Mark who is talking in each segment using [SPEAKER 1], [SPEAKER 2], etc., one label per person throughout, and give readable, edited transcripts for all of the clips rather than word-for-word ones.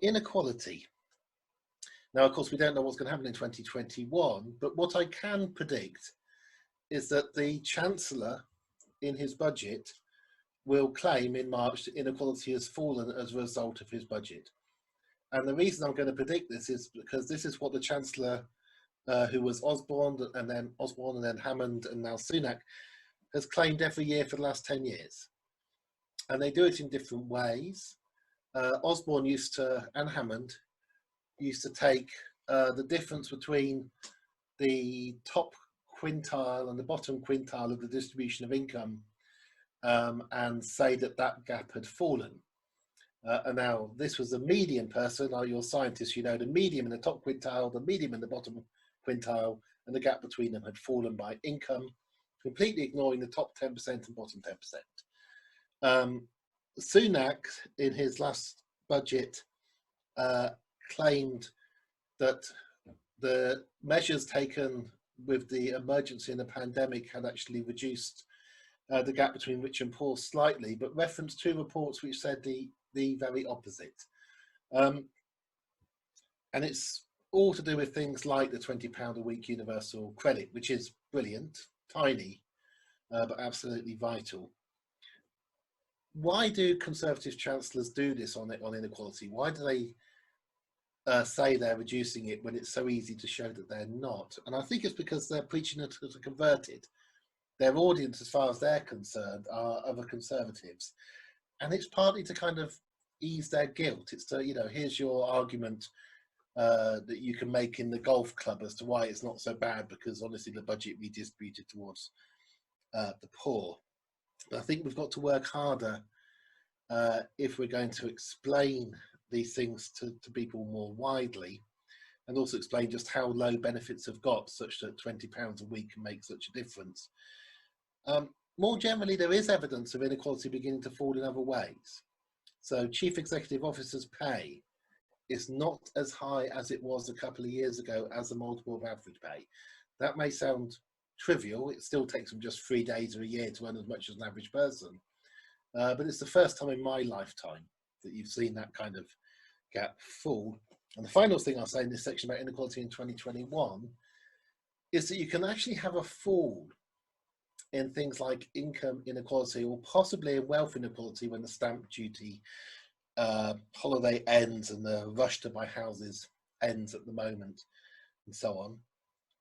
[SPEAKER 1] Inequality. Now, of course, we don't know what's going to happen in 2021, but what I can predict is that the Chancellor, in his budget, will claim in March that inequality has fallen as a result of his budget. And the reason I'm going to predict this is because this is what the Chancellor, who was Osborne and then Hammond and now Sunak, has claimed every year for the last 10 years. And they do it in different ways. Osborne and Hammond used to take the difference between the top quintile and the bottom quintile of the distribution of income and say that that gap had fallen. And now this was a median person, you're scientists, you know, the medium in the top quintile, the medium in the bottom quintile, and the gap between them had fallen by income, completely ignoring the top 10% and bottom 10%. Sunak, in his last budget, claimed that the measures taken with the emergency and the pandemic had actually reduced the gap between rich and poor slightly, but referenced two reports which said the very opposite. And it's all to do with things like the £20 a week universal credit, which is brilliant, tiny, but absolutely vital. Why do Conservative chancellors do this on inequality? Why do they say they're reducing it when it's so easy to show that they're not? And I think it's because they're preaching it to the converted. Their audience, as far as they're concerned, are other Conservatives. And it's partly to kind of ease their guilt. It's to, you know, here's your argument that you can make in the golf club as to why it's not so bad, because honestly the budget redistributed towards the poor. But I think we've got to work harder if we're going to explain these things to people more widely, and also explain just how low benefits have got, such that £20 a week can make such a difference. More generally, there is evidence of inequality beginning to fall in other ways. So chief executive officers' pay is not as high as it was a couple of years ago as a multiple of average pay. That may sound trivial. It still takes them just 3 days or a year to earn as much as an average person. But it's the first time in my lifetime that you've seen that kind of gap fall. And the final thing I'll say in this section about inequality in 2021 is that you can actually have a fall in things like income inequality, or possibly in wealth inequality, when the stamp duty holiday ends and the rush to buy houses ends at the moment, and so on.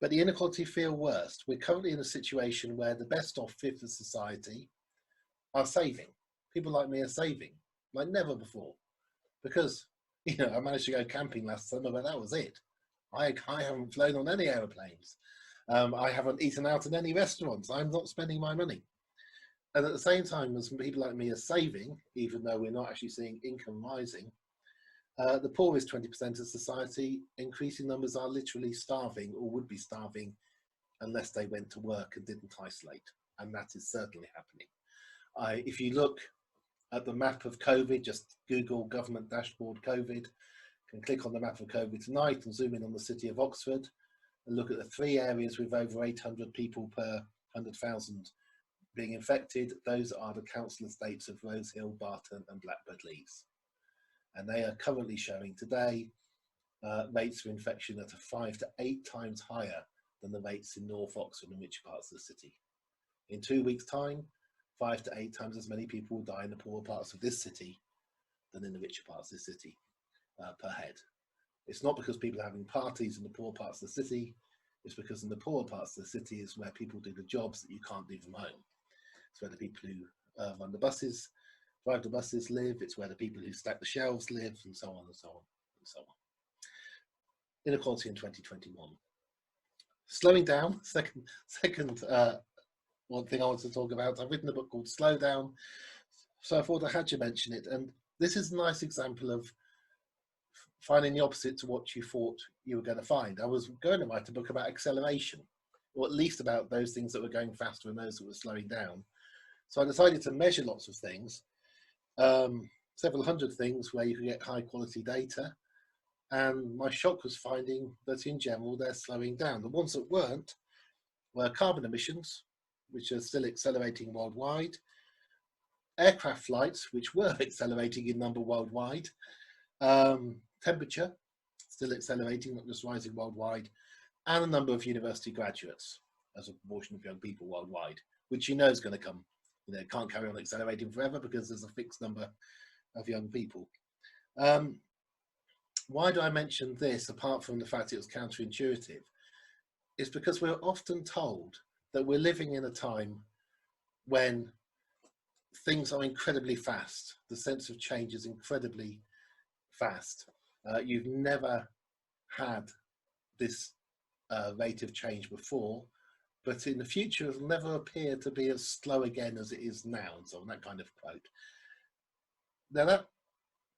[SPEAKER 1] But the inequality feel worse. We're currently in a situation where the best off fifth of society are saving. People like me are saving like never before, because, you know, I managed to go camping last summer, but that was it. I haven't flown on any aeroplanes. I haven't eaten out in any restaurants. I'm not spending my money. And at the same time as people like me are saving, even though we're not actually seeing income rising, the poorest 20% of society, increasing numbers, are literally starving, or would be starving unless they went to work and didn't isolate. And that is certainly happening. If you look at the map of COVID, just Google government dashboard COVID, can click on the map of COVID tonight and zoom in on the city of Oxford and look at the 3 areas with over 800 people per 100,000 being infected. Those are the council estates of Rose Hill, Barton and Blackbird Leys. And they are currently showing today rates of infection that are 5 to 8 times higher than the rates in North Oxford and richer parts of the city. In 2 weeks' time, 5 to 8 times as many people will die in the poorer parts of this city than in the richer parts of the city per head. It's not because people are having parties in the poor parts of the city. It's because in the poorer parts of the city is where people do the jobs that you can't do from home. It's where the people who run the buses, drive the buses live. It's where the people who stack the shelves live, and so on and so on and so on. Inequality in 2021. Slowing down, second one thing I want to talk about. I've written a book called Slowdown, so I thought I had to mention it. And this is a nice example of finding the opposite to what you thought you were going to find. I was going to write a book about acceleration, or at least about those things that were going faster and those that were slowing down. So I decided to measure lots of things, several hundred things where you could get high quality data. And my shock was finding that in general, they're slowing down. The ones that weren't were carbon emissions, which are still accelerating worldwide, aircraft flights, which were accelerating in number worldwide, Temperature still accelerating, not just rising worldwide, and a number of university graduates as a proportion of young people worldwide, which you know is going to come. You know, it can't carry on accelerating forever because there's a fixed number of young people. Why do I mention this, apart from the fact it was counterintuitive? It's because we're often told that we're living in a time when things are incredibly fast. The sense of change is incredibly fast. You've never had this rate of change before, but in the future it'll never appear to be as slow again as it is now, and so on, that kind of quote. Now that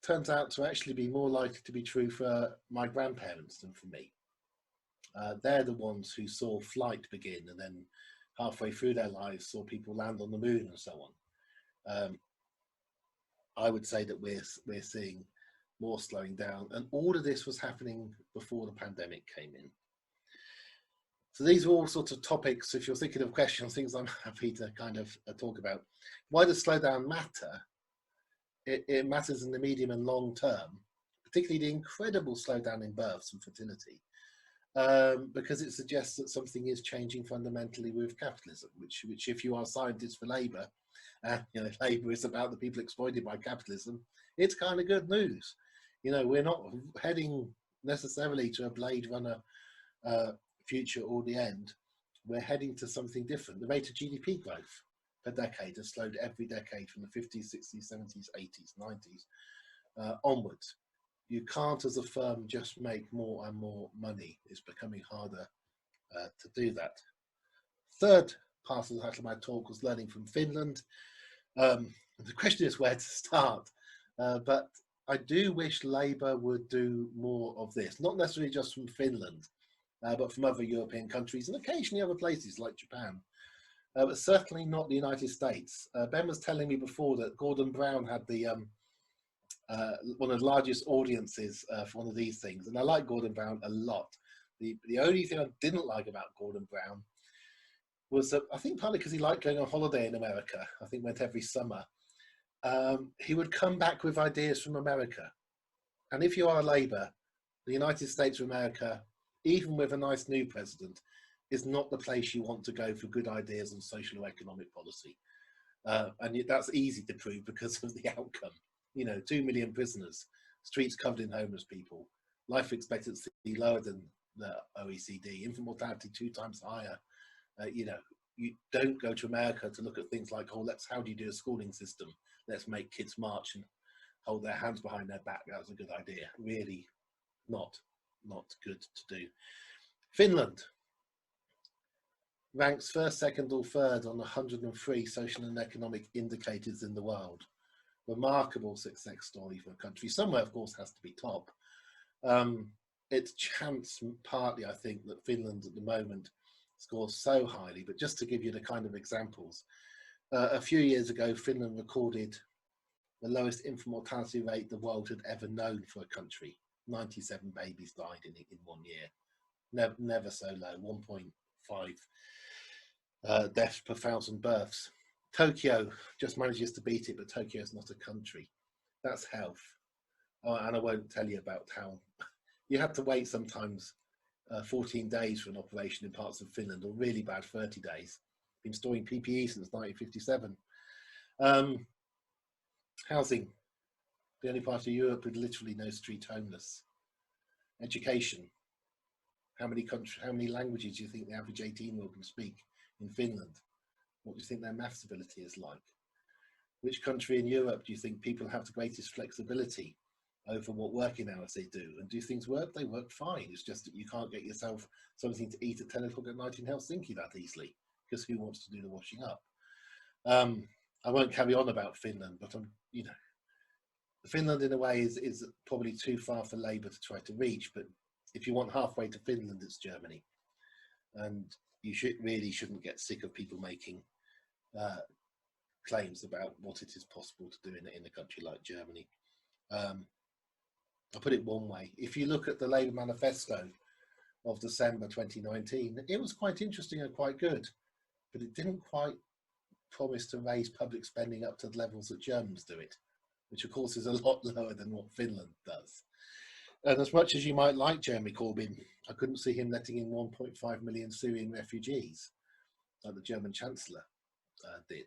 [SPEAKER 1] turns out to actually be more likely to be true for my grandparents than for me. They're the ones who saw flight begin, and then halfway through their lives saw people land on the moon and so on. I would say that we're seeing more slowing down, and all of this was happening before the pandemic came in. So these are all sorts of topics, if you're thinking of questions, things I'm happy to kind of talk about. Why does slowdown matter? It matters in the medium and long term, particularly the incredible slowdown in births and fertility, because it suggests that something is changing fundamentally with capitalism, which if you are scientists for Labour, and you know, Labour is about the people exploited by capitalism, it's kind of good news. You know, we're not heading necessarily to a Blade Runner future or the end. We're heading to something different. The rate of GDP growth per decade has slowed every decade from the 50s, 60s, 70s, 80s, 90s onwards. You can't, as a firm, just make more and more money. It's becoming harder to do that. Third part of the title of my talk was learning from Finland. The question is where to start, but I do wish Labour would do more of this, not necessarily just from Finland, but from other European countries and occasionally other places like Japan, but certainly not the United States. Ben was telling me before that Gordon Brown had the one of the largest audiences for one of these things, and I like Gordon Brown a lot. The only thing I didn't like about Gordon Brown was that, I think partly because he liked going on holiday in America, I think went every summer, he would come back with ideas from America. And if you are Labour, the United States of America, even with a nice new president, is not the place you want to go for good ideas on social or economic policy. And that's easy to prove because of the outcome. You know, 2 million prisoners, streets covered in homeless people, life expectancy lower than the OECD, infant mortality 2 times higher. You know, you don't go to America to look at things like, oh, how do you do a schooling system? Let's make kids march and hold their hands behind their back. That was a good idea. Really not good to do. Finland ranks first, second or third on 103 social and economic indicators in the world. Remarkable success story for a country. Somewhere, of course, has to be top. It's chance partly, I think, that Finland at the moment scores so highly, but just to give you the kind of examples, a few years ago, Finland recorded the lowest infant mortality rate the world had ever known for a country. 97 babies died in 1 year. Never so low, 1.5 deaths per 1,000 births. Tokyo just manages to beat it, but Tokyo is not a country. That's health. Oh, and I won't tell you about how you have to wait sometimes 14 days for an operation in parts of Finland, or really bad 30 days. Been storing PPE since 1957. Housing, the only part of Europe with literally no street homeless. Education, how many languages do you think the average 18-year-old can speak in Finland? What do you think their maths ability is like? Which country in Europe do you think people have the greatest flexibility over what working hours they do? And do things work? They work fine. It's just that you can't get yourself something to eat at 10 o'clock at night in Helsinki that easily, because who wants to do the washing up? I won't carry on about Finland, but you know, Finland in a way is probably too far for Labour to try to reach. But if you want halfway to Finland, it's Germany, and you shouldn't get sick of people making claims about what it is possible to do in a country like Germany. I'll put it one way. If you look at the Labour manifesto of December 2019, it was quite interesting and quite good, but it didn't quite promise to raise public spending up to the levels that Germans do it. which of course is a lot lower than what Finland does. And as much as you might like Jeremy Corbyn, I couldn't see him letting in 1.5 million Syrian refugees, like the German Chancellor did.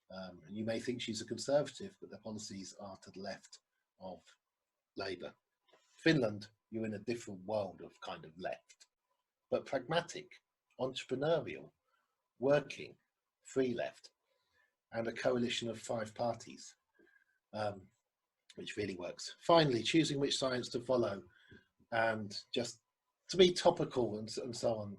[SPEAKER 1] And you may think she's a conservative, but their policies are to the left of Labour. Finland, you're in a different world of kind of left, but pragmatic, entrepreneurial, working, free left, and a coalition of 5 parties, which really works. Finally, choosing which science to follow, and just to be topical and so on,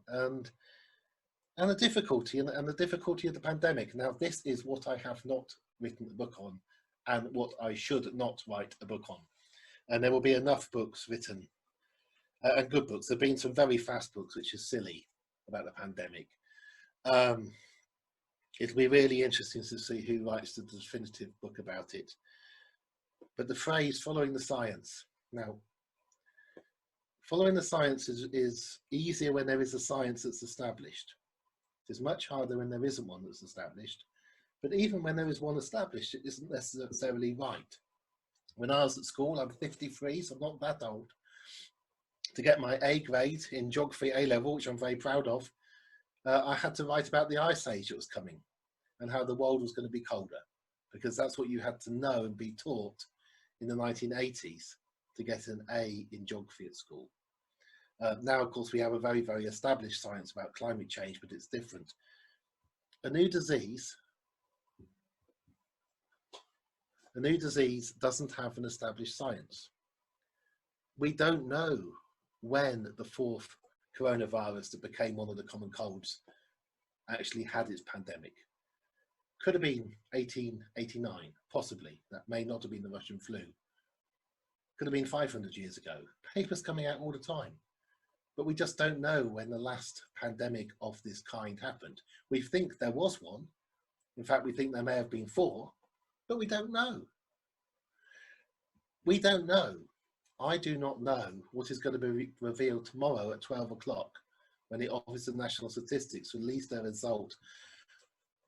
[SPEAKER 1] and the difficulty and the difficulty of the pandemic. Now, this is what I have not written a book on, and what I should not write a book on. And there will be enough books written, and good books. There've been some very fast books, which is silly, about the pandemic. It'll be really interesting to see who writes the definitive book about it. But the phrase "following the science." Now, following the science is easier when there is a science that's established. It's much harder when there isn't one that's established. But even when there is one established, it isn't necessarily right. When I was at school, I'm 53, so I'm not that old. To get my A grade in geography A level, which I'm very proud of, I had to write about the ice age that was coming and how the world was going to be colder, because that's what you had to know and be taught in the 1980s to get an A in geography at school. Now, of course, we have a very, very established science about climate change, but it's different. A new disease doesn't have an established science. We don't know when the 4th coronavirus that became one of the common colds actually had its pandemic. Could have been 1889, possibly. That may not have been the Russian flu. Could have been 500 years ago. Papers coming out all the time. But we just don't know when the last pandemic of this kind happened. We think there was one. In fact, we think there may have been 4, but we don't know. We don't know. I do not know what is going to be revealed tomorrow at 12 o'clock when the Office of National Statistics release their result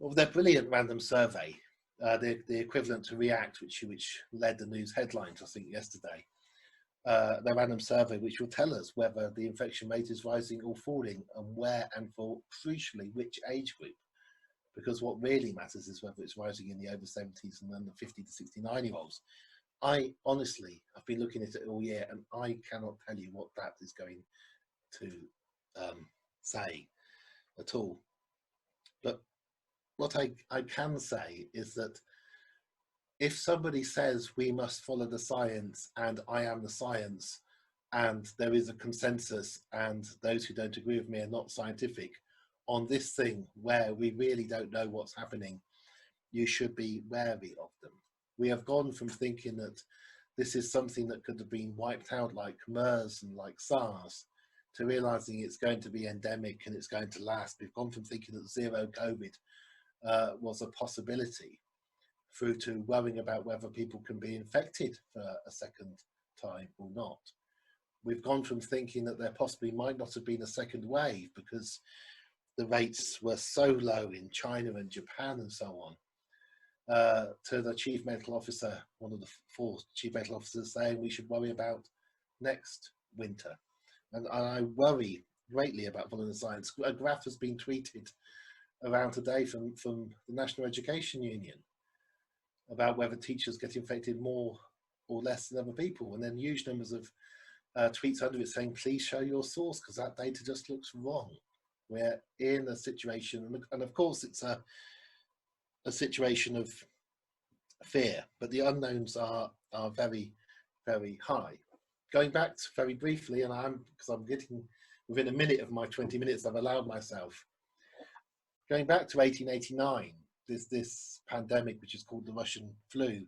[SPEAKER 1] of their brilliant random survey, the equivalent to React, which led the news headlines, I think, yesterday. Their random survey, which will tell us whether the infection rate is rising or falling, and where, and for crucially which age group, because what really matters is whether it's rising in the over 70s and then the 50 to 69-year-olds. I honestly, I've been looking at it all year, and I cannot tell you what that is going to say at all. But what I can say is that if somebody says we must follow the science and I am the science and there is a consensus and those who don't agree with me are not scientific on this thing where we really don't know what's happening, you should be wary of them. We have gone from thinking that this is something that could have been wiped out like MERS and like SARS to realizing it's going to be endemic and it's going to last. We've gone from thinking that zero COVID was a possibility through to worrying about whether people can be infected for a second time or not. We've gone from thinking that there possibly might not have been a second wave because the rates were so low in China and Japan and so on, to the chief medical officer, one of the 4 chief medical officers, saying we should worry about next winter. And I worry greatly about following the science. A graph has been tweeted around today from the National Education Union about whether teachers get infected more or less than other people, and then huge numbers of tweets under it saying, please show your source because that data just looks wrong. We're in a situation, and of course it's a situation of fear, but the unknowns are very, very high. Going back very briefly, and because I'm getting within a minute of my 20 minutes I've allowed myself, going back to 1889, this pandemic, which is called the Russian flu,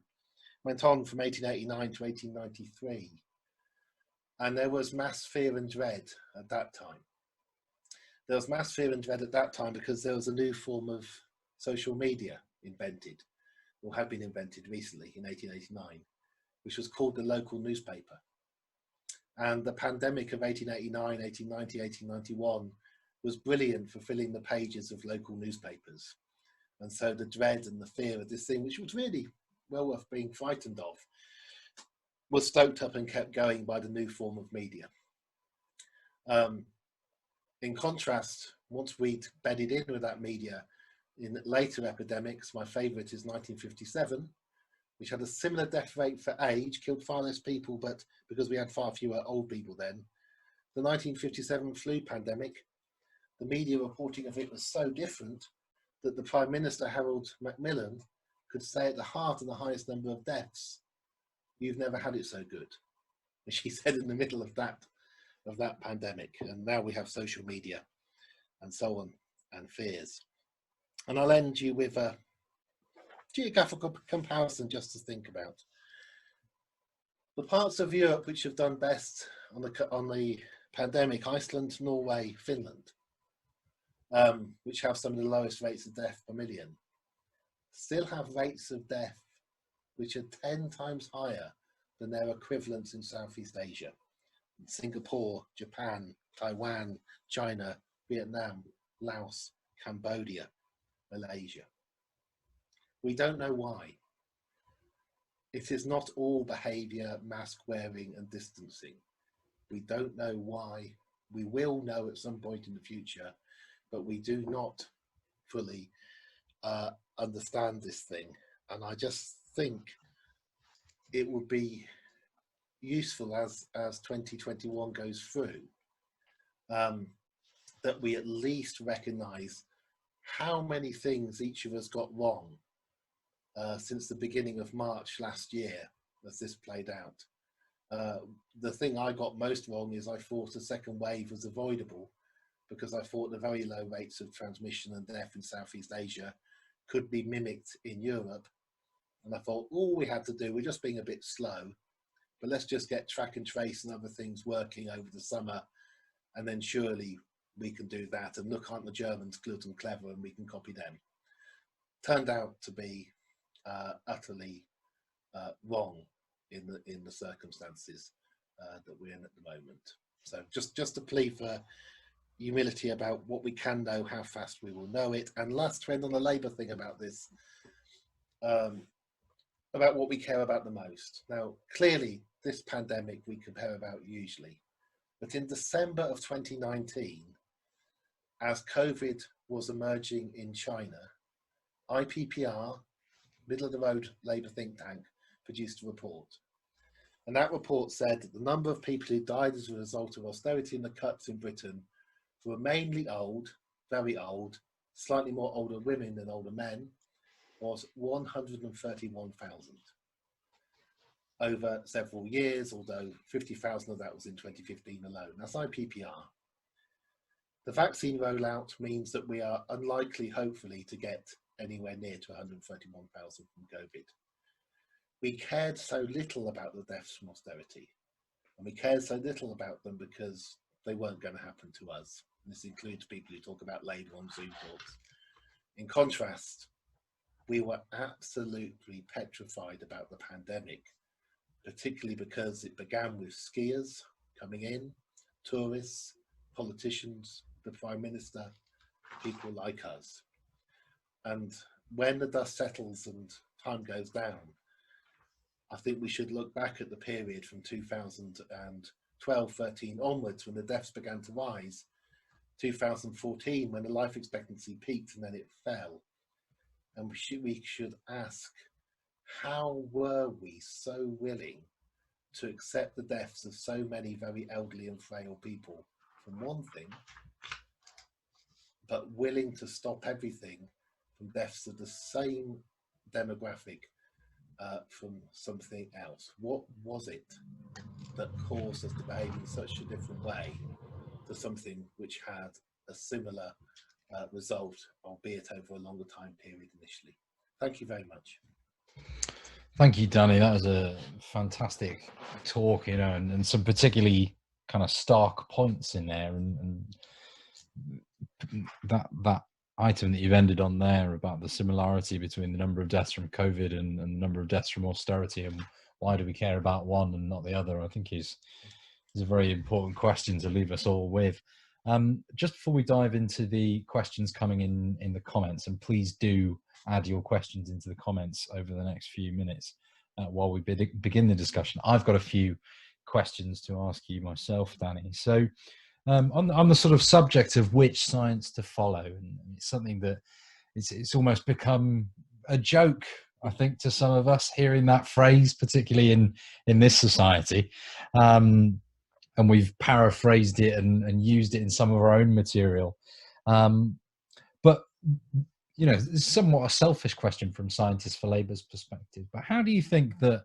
[SPEAKER 1] went on from 1889 to 1893. And there was mass fear and dread at that time. There was mass fear and dread at that time because there was a new form of social media invented, or had been invented recently in 1889, which was called the local newspaper. And the pandemic of 1889, 1890, 1891 was brilliant for filling the pages of local newspapers. And so the dread and the fear of this thing, which was really well worth being frightened of, was stoked up and kept going by the new form of media. In contrast, once we'd bedded in with that media in later epidemics, my favourite is 1957, which had a similar death rate for age, killed far less people, but because we had far fewer old people then. The 1957 flu pandemic, the media reporting of it was so different that the Prime Minister, Harold Macmillan, could say at the heart of the highest number of deaths, "You've never had it so good," as she said in the middle of that pandemic. And now we have social media and so on, and fears. And I'll end you with a geographical comparison just to think about. The parts of Europe which have done best on the pandemic, Iceland, Norway, Finland, which have some of the lowest rates of death per million, still have rates of death which are 10 times higher than their equivalents in Southeast Asia. Singapore, Japan, Taiwan, China, Vietnam, Laos, Cambodia, Malaysia. We don't know why. It is not all behaviour, mask wearing and distancing. We don't know why. We will know at some point in the future, but we do not fully understand this thing. And I just think it would be useful as 2021 goes through, that we at least recognise how many things each of us got wrong since the beginning of March last year as this played out. The thing I got most wrong is I thought a second wave was avoidable because I thought the very low rates of transmission and death in Southeast Asia could be mimicked in Europe. And I thought all we had to do, we're just being a bit slow, but let's just get track and trace and other things working over the summer, and then surely we can do that. And look, aren't the Germans good and clever, and we can copy them. Turned out to be utterly wrong in the circumstances that we're in at the moment. So just a plea for humility about what we can know, how fast we will know it. And last trend on the Labour thing about this, about what we care about the most. Now, clearly, this pandemic we care about hugely, but in December of 2019, as COVID was emerging in China, IPPR, middle of the road Labour think tank, produced a report. And that report said that the number of people who died as a result of austerity and the cuts in Britain were mainly old, very old, slightly more older women than older men, was 131,000 over several years, although 50,000 of that was in 2015 alone. That's IPPR. The vaccine rollout means that we are unlikely, hopefully, to get anywhere near to 131,000 from COVID. We cared so little about the deaths from austerity, and we cared so little about them because they weren't going to happen to us. And this includes people who talk about Labour on Zoom talks. In contrast, we were absolutely petrified about the pandemic, particularly because it began with skiers coming in, tourists, politicians, the Prime Minister, people like us. And when the dust settles and time goes down, I think we should look back at the period from 2012-13 onwards, when the deaths began to rise, 2014 when the life expectancy peaked and then it fell. And we should ask, how were we so willing to accept the deaths of so many very elderly and frail people from one thing, but willing to stop everything from deaths of the same demographic from something else? What was it that caused us to behave in such a different way to something which had a similar result, albeit over a longer time period initially? Thank you very much.
[SPEAKER 2] Thank you, Danny. That was a fantastic talk, you know, and some particularly kind of stark points in there, and that item that you've ended on there about the similarity between the number of deaths from COVID and the number of deaths from austerity, and why do we care about one and not the other, I think is a very important question to leave us all with. Just before we dive into the questions coming in the comments, and please do add your questions into the comments over the next few minutes while we begin the discussion. I've got a few questions to ask you myself, Danny. So on the sort of subject of which science to follow, and it's something that it's almost become a joke, I think, to some of us hearing that phrase, particularly in this society. And we've paraphrased it and used it in some of our own material. But, you know, it's somewhat a selfish question from Scientists for Labour's perspective. But how do you think that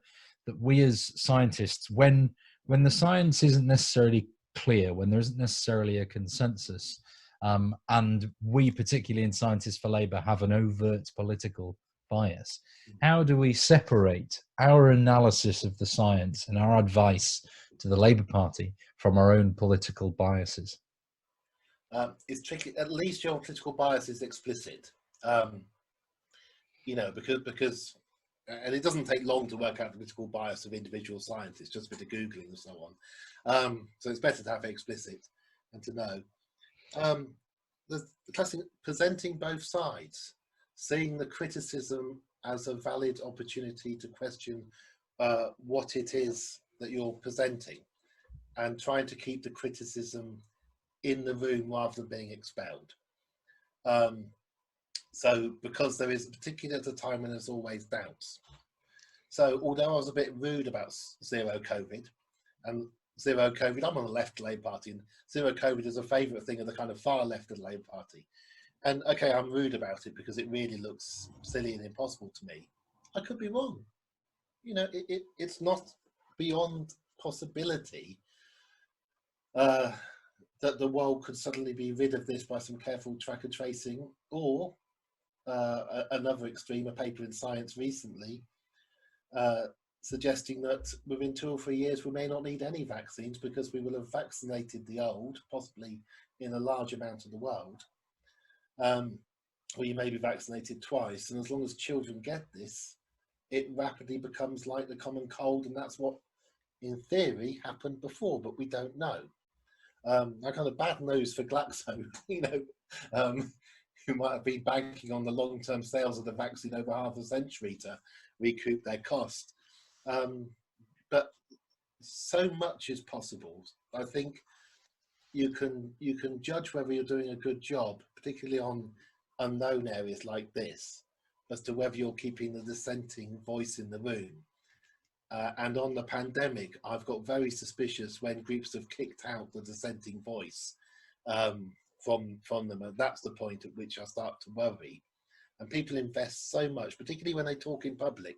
[SPEAKER 2] we as scientists, when the science isn't necessarily clear, when there isn't necessarily a consensus, and we, particularly in Scientists for Labour, have an overt political bias, how do we separate our analysis of the science and our advice to the Labour Party from our own political biases?
[SPEAKER 1] It's tricky. At least your political bias is explicit, you know, because and it doesn't take long to work out the political bias of individual scientists, just a bit of Googling and so on. So it's better to have it explicit and to know. The classic presenting both sides, seeing the criticism as a valid opportunity to question what it is that you're presenting, and trying to keep the criticism in the room rather than being expelled. So because there is, particularly at a time when there's always doubts. So although I was a bit rude about zero COVID, and zero COVID, I'm on the left Labour Party, and zero COVID is a favourite thing of the kind of far left of the Labour Party. And okay, I'm rude about it because it really looks silly and impossible to me. I could be wrong. You know, it's not beyond possibility that the world could suddenly be rid of this by some careful track and tracing, or another extreme, a paper in Science recently suggesting that within 2 or 3 years we may not need any vaccines because we will have vaccinated the old, possibly in a large amount of the world, or you may be vaccinated twice, and as long as children get this, it rapidly becomes like the common cold, and that's what in theory happened before, but we don't know. I kind of bad news for Glaxo, you know, who might have been banking on the long-term sales of the vaccine over half a century to recoup their cost. But so much is possible. I think you can judge whether you're doing a good job, particularly on unknown areas like this, as to whether you're keeping the dissenting voice in the room. And on the pandemic, I've got very suspicious when groups have kicked out the dissenting voice from them, and that's the point at which I start to worry. And people invest so much, particularly when they talk in public.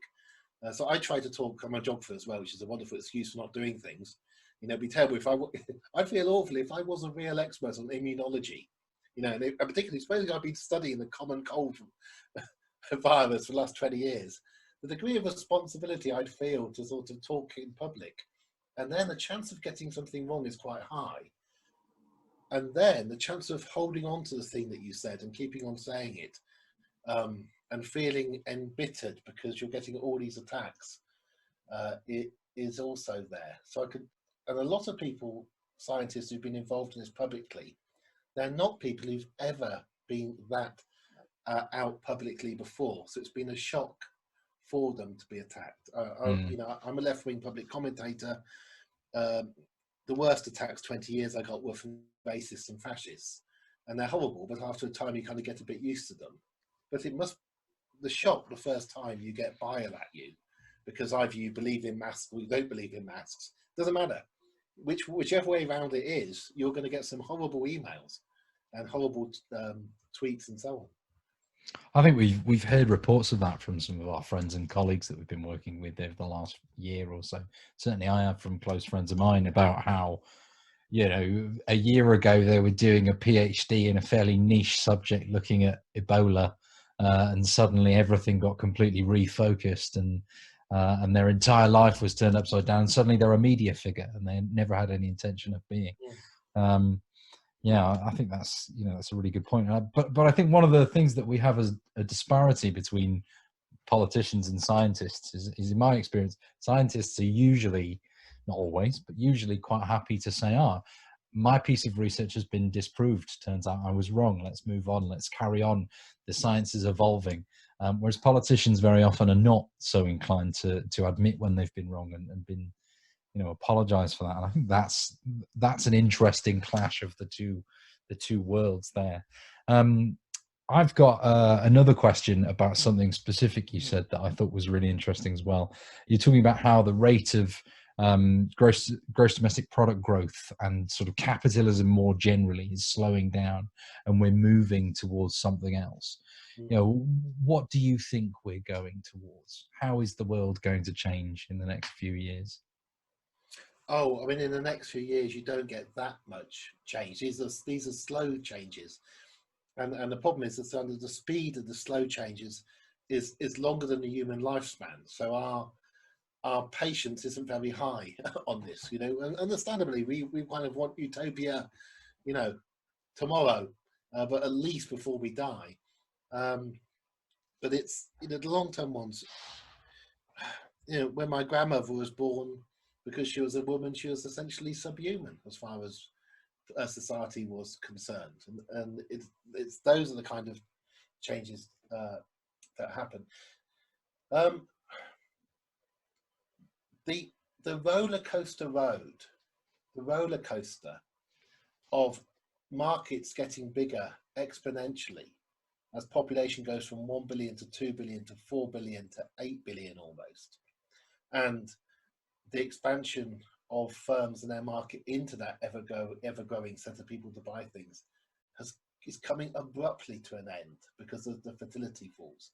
[SPEAKER 1] So I try to talk. I'm a geographer as well, which is a wonderful excuse for not doing things. You know, it'd be terrible if I'd feel awful if I was a real expert on immunology. You know, and particularly supposing I've been studying the common cold virus for the last 20 years. The degree of responsibility I'd feel to sort of talk in public, and then the chance of getting something wrong is quite high. And then the chance of holding on to the thing that you said and keeping on saying it, and feeling embittered because you're getting all these attacks, it is also there. So and a lot of people, scientists who've been involved in this publicly, they're not people who've ever been that out publicly before. So it's been a shock for them to be attacked. You know, I'm a left-wing public commentator. The worst attacks 20 years I got were from racists and fascists, and they're horrible, but after a time you kind of get a bit used to them. But the shock the first time you get bile at you, because either you believe in masks or you don't believe in masks, doesn't matter. Whichever way around it is, you're going to get some horrible emails and horrible tweets and so on.
[SPEAKER 2] I think we've heard reports of that from some of our friends and colleagues that we've been working with over the last year or so. Certainly I have from close friends of mine about how, you know, a year ago they were doing a PhD in a fairly niche subject looking at Ebola, and suddenly everything got completely refocused, and their entire life was turned upside down. Suddenly they're a media figure, and they never had any intention of being. Yeah, I think that's, you know, that's a really good point. But I think one of the things that we have as a disparity between politicians and scientists is in my experience, scientists are usually, not always, but usually quite happy to say, my piece of research has been disproved. Turns out I was wrong. Let's move on. Let's carry on. The science is evolving. Whereas politicians very often are not so inclined to admit when they've been wrong and been, apologize for that. And I think that's an interesting clash of the two worlds there. I've got another question about something specific you said that I thought was really interesting as well. You're talking about how the rate of gross domestic product growth and sort of capitalism more generally is slowing down, and we're moving towards something else. What do you think we're going towards? How is the world going to change in the next few years?
[SPEAKER 1] Oh, I mean, in the next few years, you don't get that much change. These are slow changes, and the problem is that under the speed of the slow changes is longer than the human lifespan. So our patience isn't very high on this, and understandably, we kind of want utopia, tomorrow, but at least before we die. But it's, the long-term ones, when my grandmother was born, because she was a woman, she was essentially subhuman as far as society was concerned, and it's those are the kind of changes that happen. The roller coaster of markets getting bigger exponentially as population goes from 1 billion to 2 billion to 4 billion to 8 billion almost, and the expansion of firms and their market into that ever-growing set of people to buy things is coming abruptly to an end because of the fertility falls.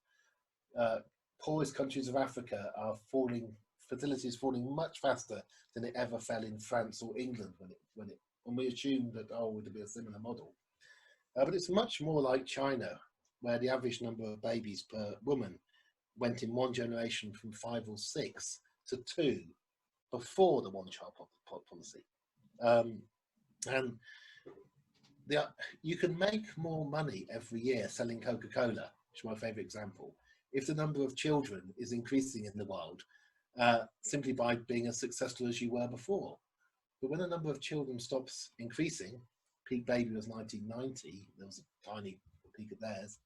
[SPEAKER 1] Poorest countries of Africa are falling. Fertility is falling much faster than it ever fell in France or England when we assumed that it would be a similar model. But it's much more like China, where the average number of babies per woman went in one generation from 5 or 6 to 2 before the one-child policy. And you can make more money every year selling Coca-Cola, which is my favorite example, if the number of children is increasing in the world simply by being as successful as you were before. But when the number of children stops increasing, peak baby was 1990, there was a tiny peak of theirs,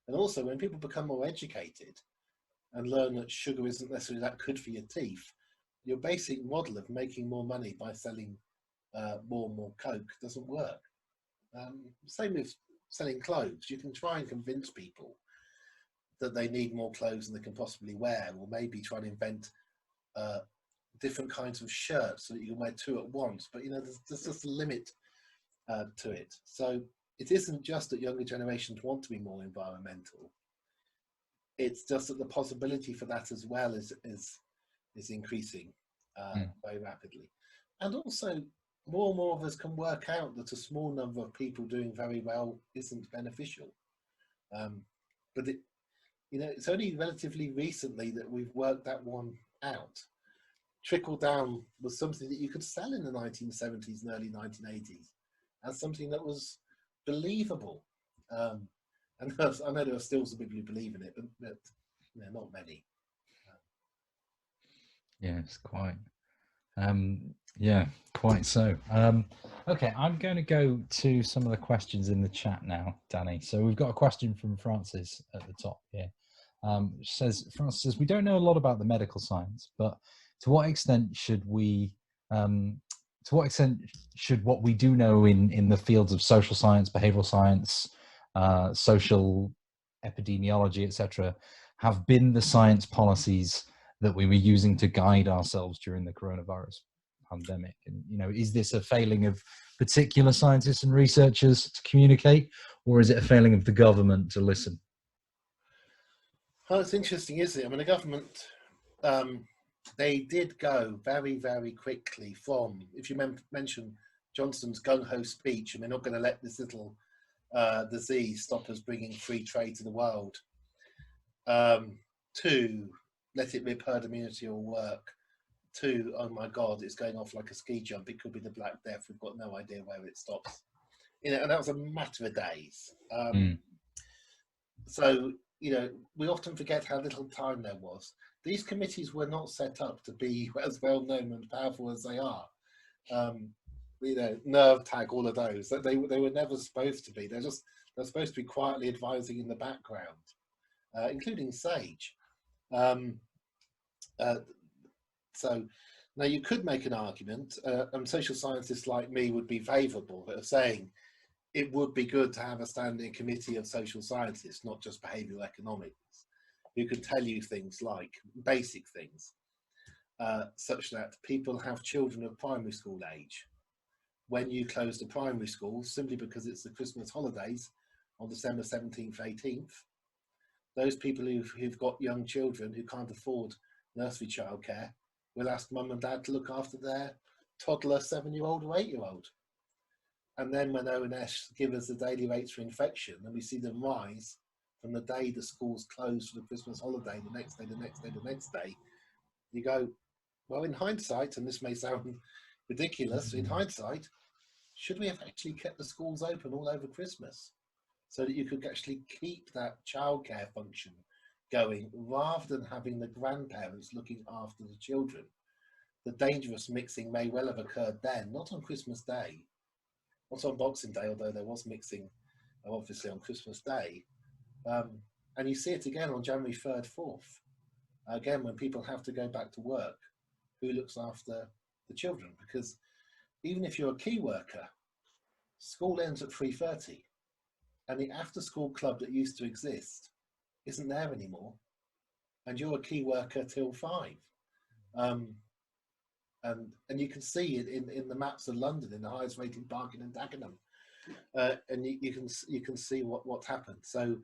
[SPEAKER 1] and also when people become more educated and learn that sugar isn't necessarily that good for your teeth, your basic model of making more money by selling more and more Coke doesn't work. Same with selling clothes. You can try and convince people that they need more clothes than they can possibly wear, or maybe try and invent different kinds of shirts so that you can wear 2 at once. But there's just a limit to it. So it isn't just that younger generations want to be more environmental. It's just that the possibility for that as well is increasing very rapidly. And also, more and more of us can work out that a small number of people doing very well isn't beneficial. But it's only relatively recently that we've worked that one out. Trickle down was something that you could sell in the 1970s and early 1980s as something that was believable. And I know there are still some people who believe in it, but not many.
[SPEAKER 2] Yes, quite. Yeah, quite so. Okay, I'm going to go to some of the questions in the chat now, Danny. So we've got a question from Francis at the top here. Francis says, we don't know a lot about the medical science, but to what extent should what we do know in the fields of social science, behavioral science, social epidemiology, etc., have been the science policies that we were using to guide ourselves during the coronavirus pandemic? And is this a failing of particular scientists and researchers to communicate, or is it a failing of the government to listen?
[SPEAKER 1] Oh, it's interesting, isn't it? I mean, the government, they did go very, very quickly from, if you mention Johnson's gung-ho speech, and we're not going to let this little disease stop us bringing free trade to the world, to let it rip herd immunity will work, to, oh my God, it's going off like a ski jump, it could be the Black Death, we've got no idea where it stops. And that was a matter of days. So, we often forget how little time there was. These committees were not set up to be as well known and powerful as they are. nerve tag, all of those. That they were never supposed to be. They're supposed to be quietly advising in the background, including Sage. Um, so now you could make an argument, and social scientists like me would be favourable of saying it would be good to have a standing committee of social scientists, not just behavioural economics, who could tell you things like basic things, such that people have children of primary school age. When you close the primary school, simply because it's the Christmas holidays on December 17th, 18th, those people who've got young children who can't afford nursery childcare will ask mum and dad to look after their toddler 7-year-old or 8-year-old. And then when ONS give us the daily rates for infection, and we see them rise from the day the schools close for the Christmas holiday, the next day, the next day, the next day, you go, well, in hindsight, and this may sound ridiculous, in hindsight, should we have actually kept the schools open all over Christmas so that you could actually keep that childcare function going rather than having the grandparents looking after the children? The dangerous mixing may well have occurred then, not on Christmas Day, not on Boxing Day, although there was mixing obviously on Christmas Day. And you see it again on January 3rd, 4th. Again, when people have to go back to work, who looks after the children? Because even if you're a key worker, school ends at 3:30, and the after-school club that used to exist isn't there anymore, and you're a key worker till 5. And you can see it in the maps of London, in the highest rated parking in Dagenham, and you can see what happened. So,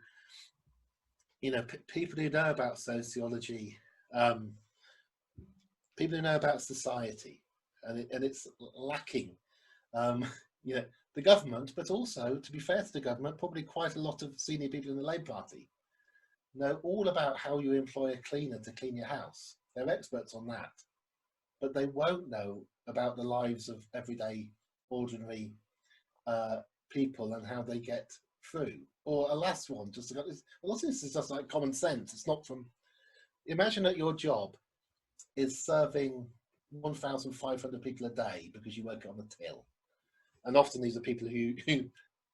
[SPEAKER 1] people who know about sociology, people who know about society, and it's lacking. The government, but also, to be fair to the government, probably quite a lot of senior people in the Labour Party know all about how you employ a cleaner to clean your house. They're experts on that. But they won't know about the lives of everyday, ordinary people and how they get through. Or a last one, a lot of this is just like common sense. It's not from. Imagine that your job is serving 1,500 people a day because you work on a till, and often these are people who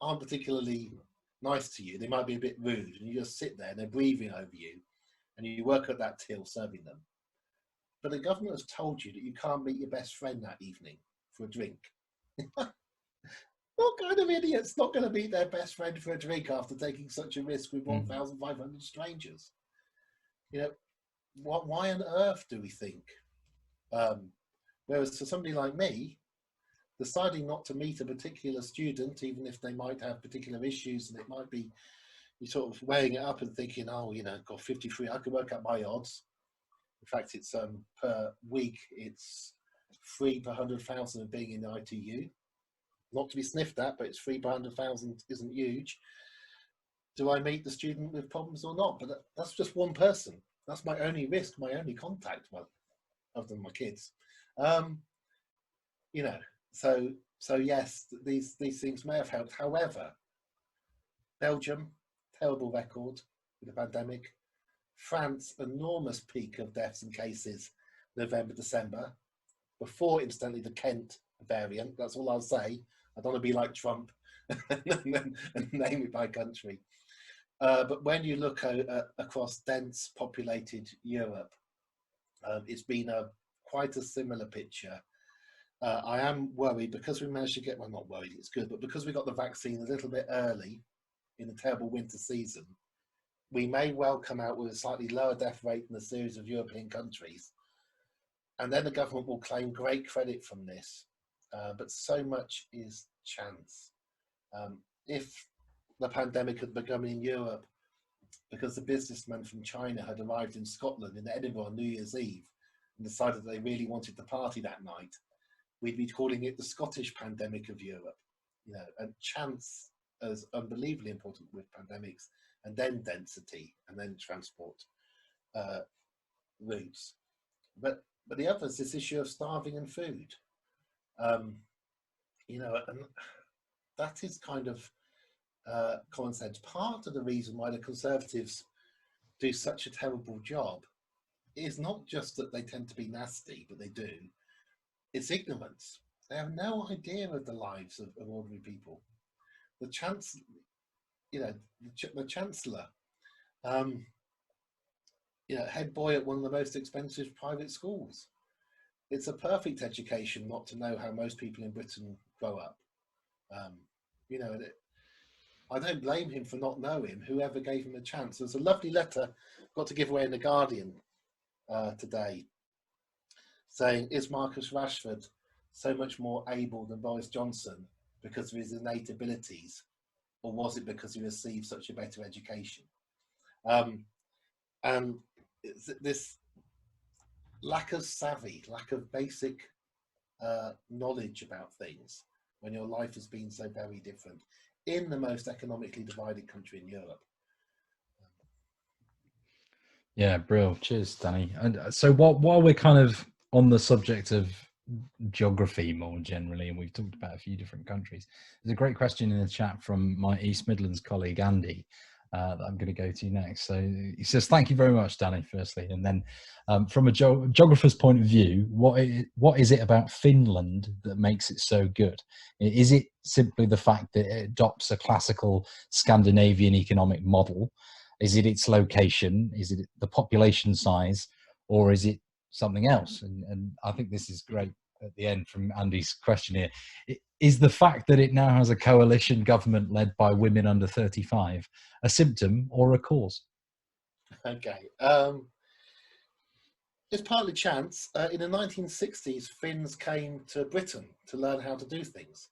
[SPEAKER 1] aren't particularly nice to you. They might be a bit rude, and you just sit there and they're breathing over you, and you work at that till serving them. But the government has told you that you can't meet your best friend that evening for a drink. What kind of idiot's not going to meet their best friend for a drink after taking such a risk with 1,500 strangers? Why on earth do we think? Whereas for somebody like me, deciding not to meet a particular student, even if they might have particular issues, and it might be you sort of weighing it up and thinking, got 53, I can work out my odds. In fact, it's per week, it's 3 per 100,000 of being in the ITU. Not to be sniffed at, but it's 3 per 100,000 isn't huge. Do I meet the student with problems or not? But that's just one person. That's my only risk, my only contact, well, other than my kids. So yes, these things may have helped. However, Belgium, terrible record with the pandemic. France, enormous peak of deaths and cases, November, December, before incidentally the Kent variant. That's all I'll say. I don't want to be like Trump and name it by country. But when you look across dense populated Europe, it's been quite a similar picture. I am worried because we managed to get, well, not worried, it's good, but because we got the vaccine a little bit early in the terrible winter season, we may well come out with a slightly lower death rate in a series of European countries. And then the government will claim great credit from this. But so much is chance. If the pandemic had begun in Europe because the businessmen from China had arrived in Scotland, in Edinburgh on New Year's Eve, and decided they really wanted to party that night, we'd be calling it the Scottish pandemic of Europe. And chance is unbelievably important with pandemics, and then density, and then transport routes. But the other is this issue of starving and food. And that is kind of common sense. Part of the reason why the Conservatives do such a terrible job is not just that they tend to be nasty, but they do. It's ignorance. They have no idea of the lives of ordinary people. The chance, you know, the chancellor, um, you know, head boy at one of the most expensive private schools. It's a perfect education not to know how most people in Britain grow up. Um, you know, I don't blame him for not knowing. Whoever gave him a chance. There's a lovely letter got to give away in the Guardian today, saying, "Is Marcus Rashford so much more able than Boris Johnson because of his innate abilities, or was it because he received such a better education?" And this lack of savvy, lack of basic knowledge about things when your life has been so very different in the most economically divided country in Europe.
[SPEAKER 2] Yeah, brilliant. Cheers, Danny. And so while we're kind of on the subject of geography more generally, and we've talked about a few different countries, there's a great question in the chat from my East Midlands colleague, Andy, that I'm going to go to next. So he says, thank you very much, Danny, firstly. And then from a geographer's point of view, what is it about Finland that makes it so good? Is it simply the fact that it adopts a classical Scandinavian economic model? Is it its location? Is it the population size? Or is it something else? And I think this is great at the end from Andy's question here. Is the fact that it now has a coalition government led by women under 35 a symptom or a cause?
[SPEAKER 1] Okay. It's partly chance. In the 1960s, Finns came to Britain to learn how to do things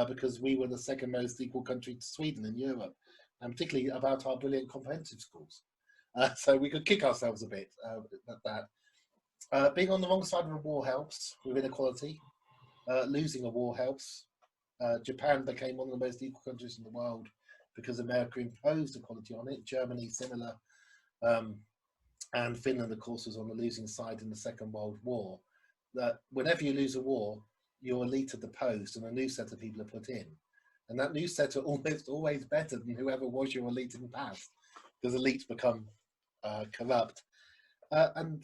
[SPEAKER 1] because we were the second most equal country to Sweden in Europe, and particularly about our brilliant comprehensive schools. So we could kick ourselves a bit at that. Being on the wrong side of a war helps with inequality. Losing a war helps. Japan became one of the most equal countries in the world because America imposed equality on it. Germany, similar. And Finland, of course, was on the losing side in the Second World War. That whenever you lose a war, your elite are deposed and a new set of people are put in. And that new set are always better than whoever was your elite in the past, because elites become corrupt. And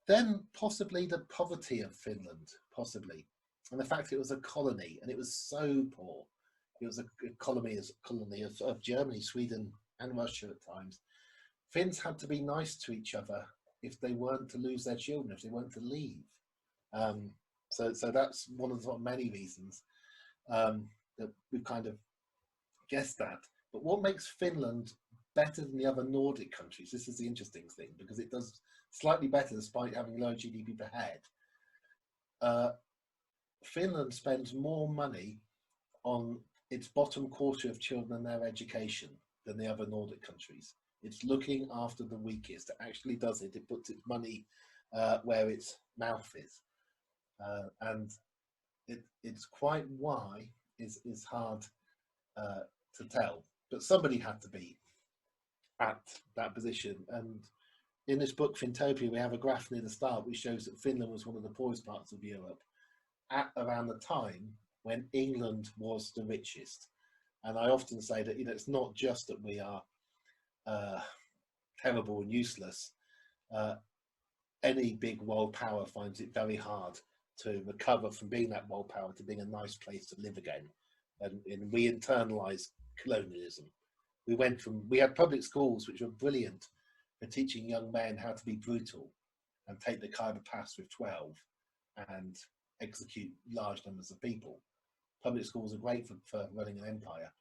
[SPEAKER 1] then possibly the poverty of Finland, possibly. And the fact it was a colony and it was so poor. It was a colony of Germany, Sweden, and Russia at times. Finns had to be nice to each other if they weren't to lose their children, if they weren't to leave. So that's one of the many reasons that we've kind of guessed that. But what makes Finland better than the other Nordic countries? This is the interesting thing, because it does slightly better despite having lower GDP per head. Finland spends more money on its bottom quarter of children and their education than the other Nordic countries. It's looking after the weakest. It actually does it. It puts its money where its mouth is. And it's quite why is hard to tell. But somebody had to be at that position. And in this book, Finntopia, we have a graph near the start which shows that Finland was one of the poorest parts of Europe at around the time when England was the richest. And I often say that, you know, it's not just that we are terrible and useless. Any big world power finds it very hard to recover from being that world power to being a nice place to live again. And we internalised colonialism. We had public schools which were brilliant for teaching young men how to be brutal and take the Khyber Pass with 12 and execute large numbers of people. Public schools are great for running an empire.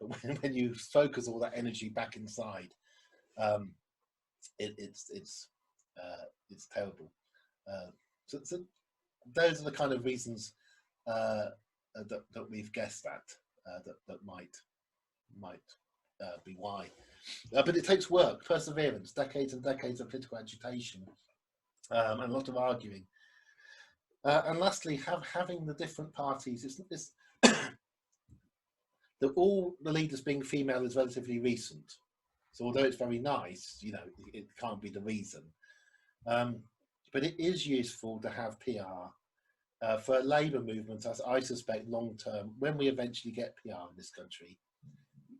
[SPEAKER 1] But when you focus all that energy back inside, it's terrible. So those are the kind of reasons that we've guessed at that might be why. But it takes work, perseverance, decades and decades of political agitation, and a lot of arguing. And lastly, having the different parties. It's that all the leaders being female is relatively recent. So although it's very nice, you know, it can't be the reason. But it is useful to have PR for a labour movement, as I suspect long term, when we eventually get PR in this country,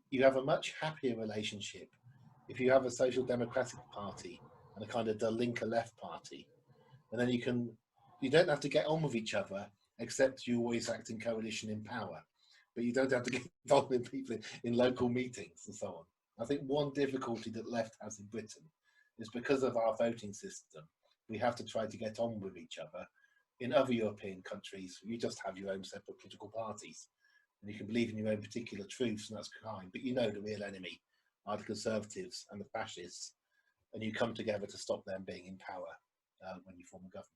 [SPEAKER 1] you have a much happier relationship if you have a social democratic party and a kind of the Linke left party. And then you don't have to get on with each other except you always act in coalition in power. But you don't have to get involved in people in local meetings and so on. I think one difficulty that left has in Britain is because of our voting system, we have to try to get on with each other. In other European countries, you just have your own separate political parties, and you can believe in your own particular truths, and that's fine. But you know the real enemy are the Conservatives and the Fascists, and you come together to stop them being in power when you form a government.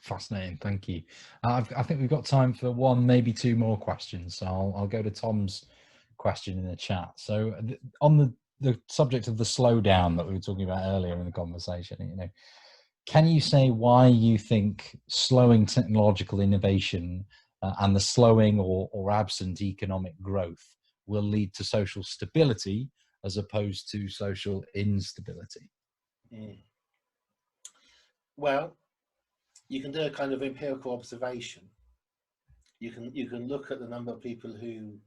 [SPEAKER 2] Fascinating, thank you. I think we've got time for one, maybe two more questions. So I'll go to Tom's question in the chat. So on the subject of the slowdown that we were talking about earlier in the conversation, you know, can you say why you think slowing technological innovation and the slowing or absent economic growth will lead to social stability as opposed to social instability?
[SPEAKER 1] Well, you can do a kind of empirical observation. You can look at the number of people who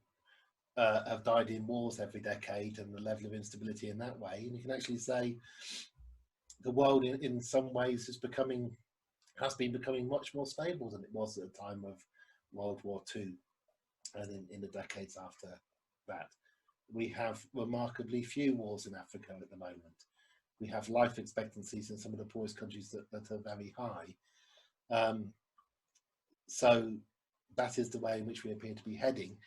[SPEAKER 1] have died in wars every decade and the level of instability in that way, and you can actually say the world in some ways has been becoming much more stable than it was at the time of World War II and in the decades after that. We have remarkably few wars in Africa at the moment. We have life expectancies in some of the poorest countries that are very high. So that is the way in which we appear to be heading.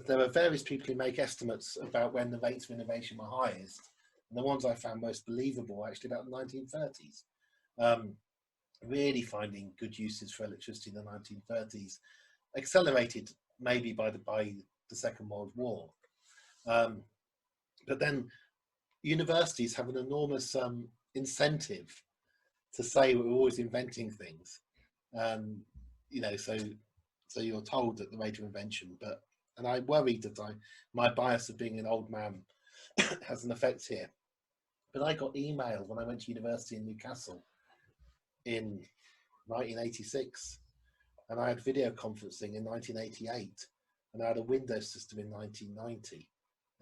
[SPEAKER 1] There are various people who make estimates about when the rates of innovation were highest, and the ones I found most believable were actually about the 1930s. Really finding good uses for electricity in the 1930s, accelerated maybe by the Second World War. But then universities have an enormous incentive to say we're always inventing things. You know, so you're told at the rate of invention, and I worried that my bias of being an old man has an effect here. But I got emailed when I went to university in Newcastle in 1986, and I had video conferencing in 1988, and I had a Windows system in 1990,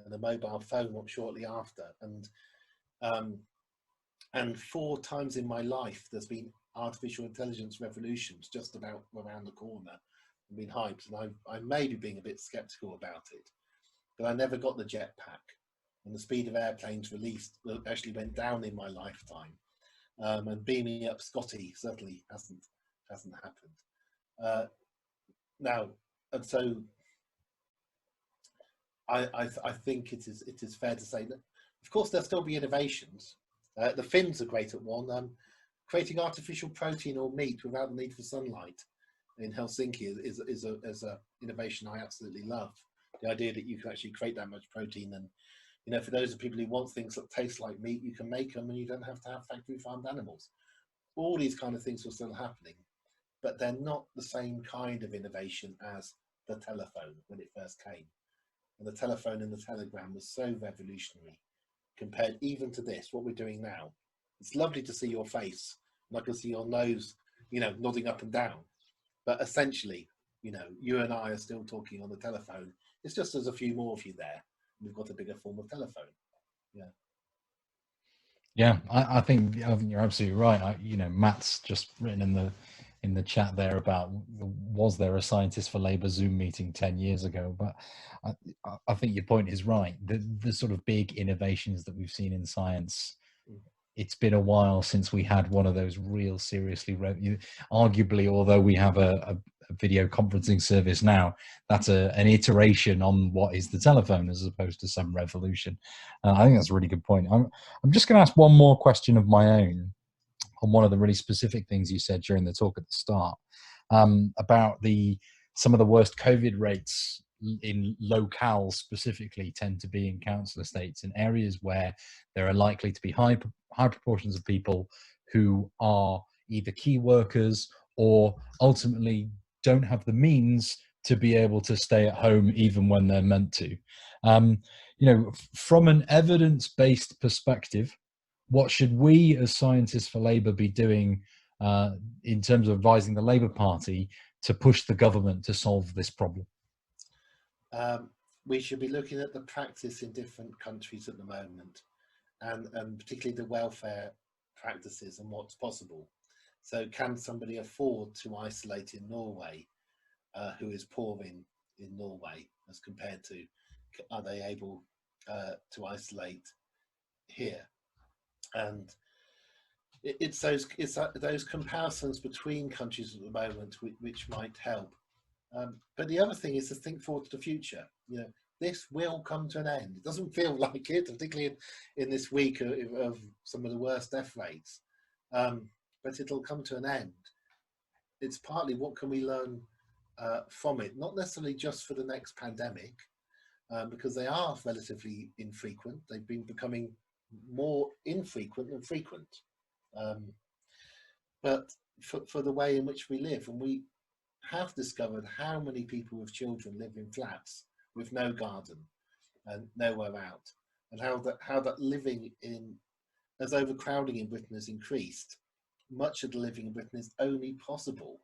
[SPEAKER 1] and a mobile phone shortly after. And 4 times in my life there's been artificial intelligence revolutions just about around the corner and been hyped, and I may be being a bit skeptical about it, but I never got the jetpack, and the speed of airplanes released actually went down in my lifetime, and beaming up Scotty certainly hasn't happened now. And so I think it is fair to say that of course there'll still be innovations. The Finns are great at one, creating artificial protein or meat without the need for sunlight in Helsinki is a innovation I absolutely love. The idea that you can actually create that much protein, and you know, for those of people who want things that taste like meat, you can make them and you don't have to have factory farmed animals. All these kind of things are still happening, but they're not the same kind of innovation as the telephone when it first came. And the telephone and the telegram was so revolutionary compared even to this, what we're doing now. It's lovely to see your face, and I can see your nose, you know, nodding up and down. But essentially, you know, you and I are still talking on the telephone. It's just there's a few more of you there. We've got a bigger form of telephone. Yeah.
[SPEAKER 2] Yeah, I think you're absolutely right. You know, Matt's just written in the chat there about was there a Scientists for Labour Zoom meeting 10 years ago? But I think your point is right. The sort of big innovations that we've seen in science, it's been a while since we had one of those real seriously, arguably, although we have a video conferencing service now, that's an iteration on what is the telephone as opposed to some revolution. I think that's a really good point. I'm just going to ask one more question of my own on one of the really specific things you said during the talk at the start, about some of the worst COVID rates in locales specifically tend to be in council estates, in areas where there are likely to be high proportions of people who are either key workers or ultimately don't have the means to be able to stay at home even when they're meant to. You know, from an evidence-based perspective, what should we as Scientists for Labour be doing in terms of advising the Labour Party to push the government to solve this problem?
[SPEAKER 1] We should be looking at the practice in different countries at the moment, and particularly the welfare practices and what's possible. So can somebody afford to isolate in Norway who is poor in Norway as compared to, are they able to isolate here? And it's those comparisons between countries at the moment which might help. But the other thing is to think forward to the future. You know, this will come to an end. It doesn't feel like it, particularly in this week of some of the worst death rates. But it'll come to an end. It's partly what can we learn from it, not necessarily just for the next pandemic, because they are relatively infrequent. They've been becoming more infrequent than frequent. But for the way in which we live, and we have discovered how many people with children live in flats with no garden and nowhere out, and how that living in, as overcrowding in Britain has increased, much of the living in Britain is only possible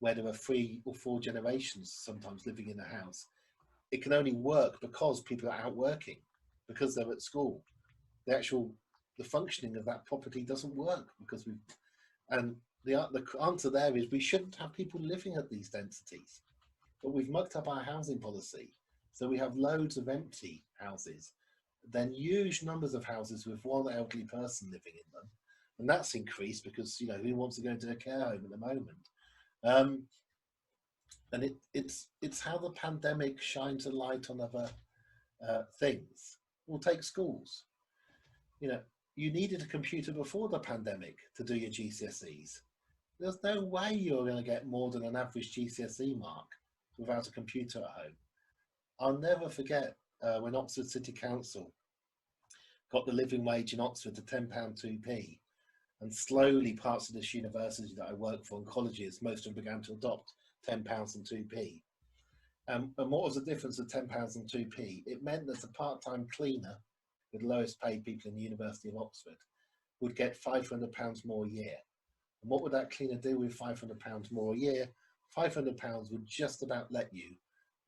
[SPEAKER 1] where there are 3 or 4 generations sometimes living in a house. It can only work because people are out working, because they're at school. The functioning of that property doesn't work because the answer there is we shouldn't have people living at these densities, but we've mucked up our housing policy. So we have loads of empty houses, then huge numbers of houses with one elderly person living in them. And that's increased because, you know, who wants to go into a care home at the moment? And it's how the pandemic shines a light on other things. We'll take schools. You know, you needed a computer before the pandemic to do your GCSEs. There's no way you're going to get more than an average GCSE mark without a computer at home. I'll never forget when Oxford City Council got the living wage in Oxford to £10 2p, and slowly parts of this university that I work for and colleges, most of them began to adopt £10 and 2p. And what was the difference of £10 and 2p? It meant that a part-time cleaner, with the lowest paid people in the University of Oxford, would get £500 more a year. And what would that cleaner do with £500 more a year? £500 would just about let you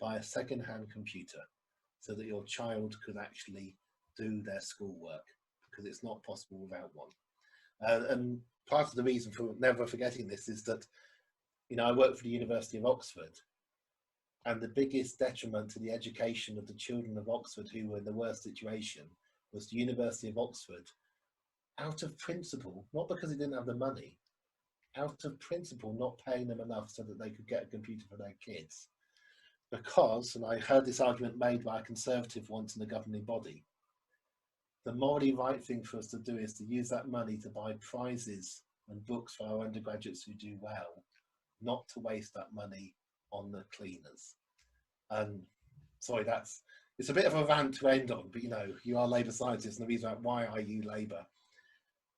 [SPEAKER 1] buy a second-hand computer so that your child could actually do their schoolwork, because it's not possible without one. And part of the reason for never forgetting this is that, you know, I work for the University of Oxford, and the biggest detriment to the education of the children of Oxford who were in the worst situation was the University of Oxford, out of principle, not because it didn't have the money, out of principle not paying them enough so that they could get a computer for their kids. Because, and I heard this argument made by a Conservative once in the governing body, the morally right thing for us to do is to use that money to buy prizes and books for our undergraduates who do well, not to waste that money on the cleaners. And sorry, it's a bit of a rant to end on, but you know, you are Labour scientists, and the reason why are you Labour?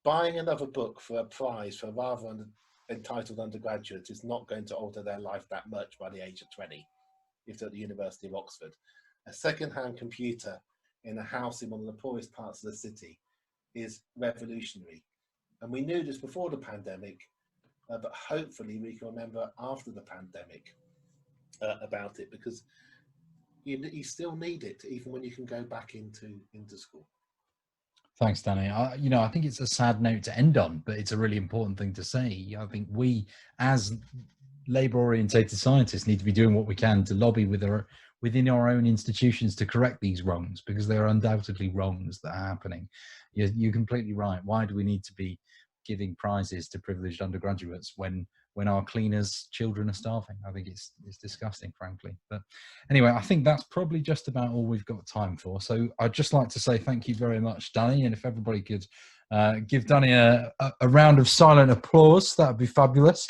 [SPEAKER 1] Buying another book for a prize for a rather entitled undergraduate is not going to alter their life that much by the age of 20, if they're at the University of Oxford. A second-hand computer in a house in one of the poorest parts of the city is revolutionary. And we knew this before the pandemic, but hopefully we can remember after the pandemic about it, because you still need it even when you can go back into school.
[SPEAKER 2] Thanks, Danny. You know, I think it's a sad note to end on, but it's a really important thing to say. I think we, as Labour-orientated scientists, need to be doing what we can to lobby within our own institutions to correct these wrongs, because there are undoubtedly wrongs that are happening. You're completely right. Why do we need to be giving prizes to privileged undergraduates when our cleaners' children are starving? I think it's disgusting, frankly. But anyway, I think that's probably just about all we've got time for. So I'd just like to say thank you very much, Danny. And if everybody could give Danny a round of silent applause, that would be fabulous.